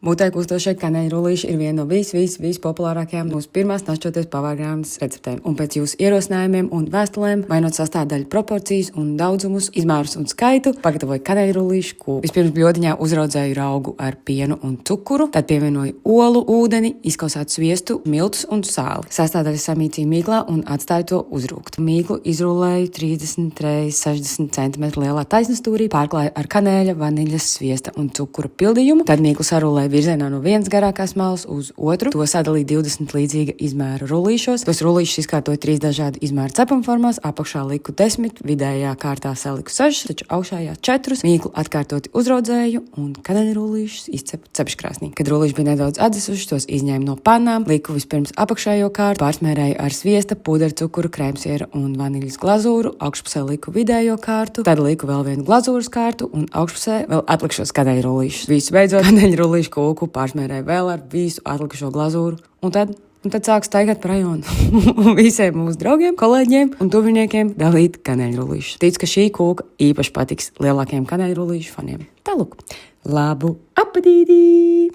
Mutē kūstošie kanēļrullīši ir viena no vispopulārākajām mūsu pirmās našķoties pavārgrāmatas receptēm. Un pēc jūsu ierosinājumiem un vēstulēm, mainot sastāvdaļu proporcijas un daudzumus, izmērus un skaitu, pagatavoju kanēļrullīšu kūku. Vispirms bļodiņā uzraudzēju raugu ar pienu un cukuru, tad pievienoju olu, ūdeni, izkausētu sviestu, miltus un sāli. Sastāvdaļas samīcīju mīklā un atstāju to uzrūgt. Mīklu izrullēju 30 x 60 cm lielā taisnstūrī, pārklāju ar kanēļa, vaniļas, sviesta un cukura pildījumu, tad mīklu sarulēju virzienā no vienas garākās malas uz otru. To sadalīju 20 līdzīga izmēra rullīšos. Tos rullīšus izkārtoju 3 dažādu izmēru cepamformās, apakšā liku 10, vidējā kārtā saliku 6, taču augšējā 4. Mīklu atkārtoti uzraudzēju un kanēļrullīšus izcepu cepškrāsnī. Kad rullīši bija nedaudz atdzisuši, tos izņēmu no pannām, liku vispirms apakšējo kārtu, pārsmērēju ar sviesta, pudra, cukuru, krēmsiera un vaniļas glazūru, augšpusē liku vidējo kārtu, tad liku vēl vienu glazūras kārtu un augšpusē vēl atlikušos kanēļrullīšus. Visu beidzot kanēļrullīšu kūku pārsmērēju vēl ar visu atlikušo glazūru, un tad sāku staigāt pa rajonu un visiem mūsu draugiem, kolēģiem un tuviniekiem dalīt kanēļrullīšus. Ticu, ka šī kūka īpaši patiks lielākiem kanēļrullīšu faniem. Tālūk, labu apetīti!